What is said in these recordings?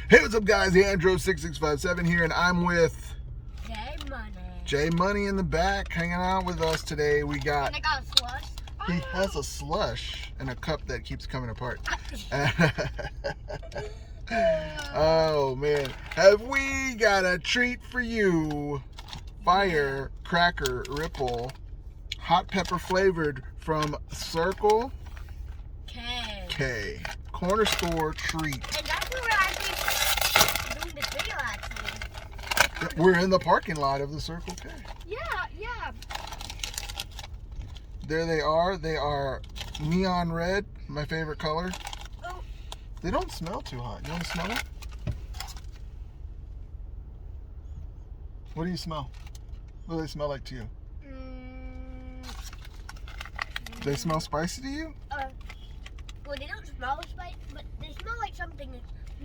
Hey, what's up, guys? Andro6657 here, and I'm with J Money in the back, hanging out with us today. We got. And I got a slush. He has a slush in a cup that keeps coming apart. Oh man, have we got a treat for you? Firecracker Ripple, hot pepper flavored from Circle K. Corner store treat. And that's where we're actually doing this video, actually. We're in the parking lot of the Circle K. Yeah. There they are. They are neon red, my favorite color. Oh. They don't smell too hot. You want to smell it? What do you smell? What do they smell like to you? They smell spicy to you? Well, they don't smell spicy, but they smell like something,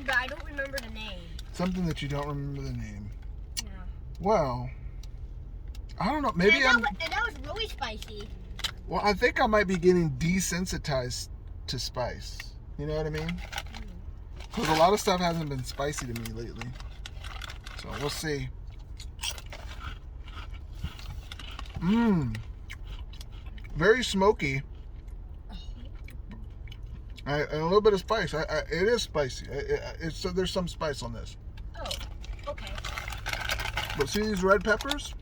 but I don't remember the name. Something that you don't remember the name. Yeah. Well, I don't know. Maybe and that was really spicy. Well, I think I might be getting desensitized to spice. You know what I mean? Because a lot of stuff hasn't been spicy to me lately. So we'll see. Very smoky. And a little bit of spice. It is spicy. So there's some spice on this. Oh, okay. But see these red peppers?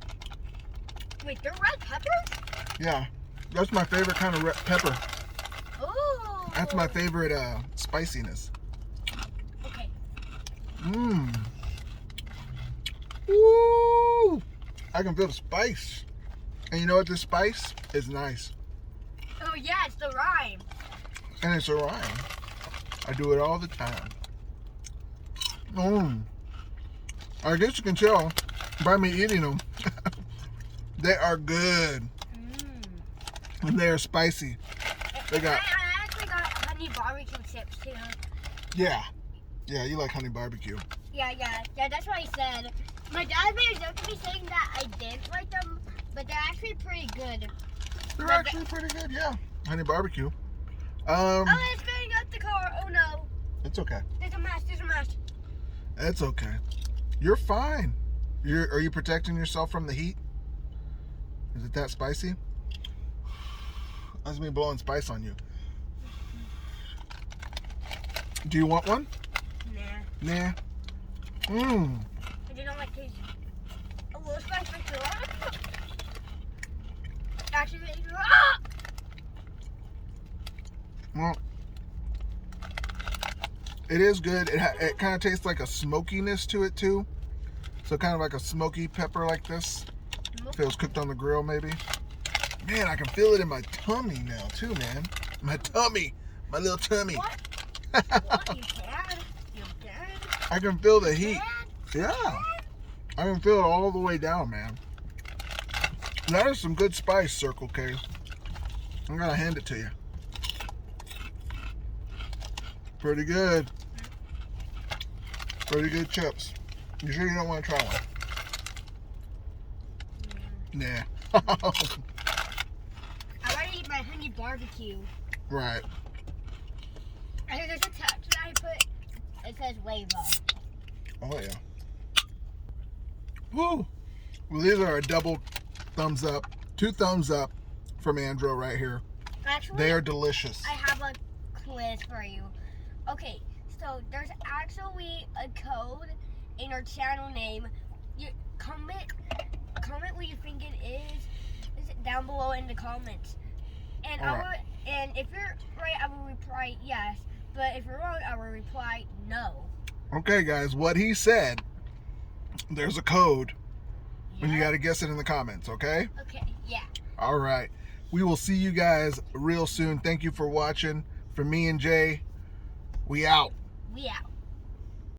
Wait, they're red peppers? Yeah. That's my favorite kind of red pepper. Oh. That's my favorite spiciness. Okay. Woo! I can feel the spice. And you know what? This spice is nice. Oh, yeah, it's the rhyme. And it's a rhyme. I do it all the time. I guess you can tell by me eating them. They are good. And they are spicy. They got. I actually got honey barbecue chips too. Yeah, you like honey barbecue. Yeah. That's what I said. My dad made a joke to me saying that I didn't like them, but they're actually pretty good. They're actually pretty good. Yeah, honey barbecue. Oh, it's going up the car. Oh no. It's okay. There's a mess. It's okay. You're fine. Are you protecting yourself from the heat? Is it that spicy? That's me blowing spice on you. Do you want one? Nah. I do not like these. A little spice makes it actually makes it Well, it is good. It kind of tastes like a smokiness to it too. So kind of like a smoky pepper like this. Feels cooked on the grill maybe. Man, I can feel it in my tummy now too, man. My tummy. My little tummy. What? You can? You can? I can feel the heat. Yeah. I can feel it all the way down, man. That is some good spice, Circle K. I'm gonna hand it to you. Pretty good. Pretty good chips. You sure you don't want to try one? Nah. I want to eat my honey barbecue. Right. I think there's a text that I put. It says Wava. Oh yeah. Woo! Well, these are a double thumbs up. 2 thumbs up from Andro right here. Actually, they are delicious. I have a quiz for you. Okay, so there's actually a code in our channel name. You comment what you think it is down below in the comments. And and if you're right, I will reply yes. But if you're wrong, I will reply no. Okay, guys, what he said, there's a code. Yeah. And you got to guess it in the comments, okay? Okay, yeah. All right. We will see you guys real soon. Thank you for watching. For me and Jay, we out. We out.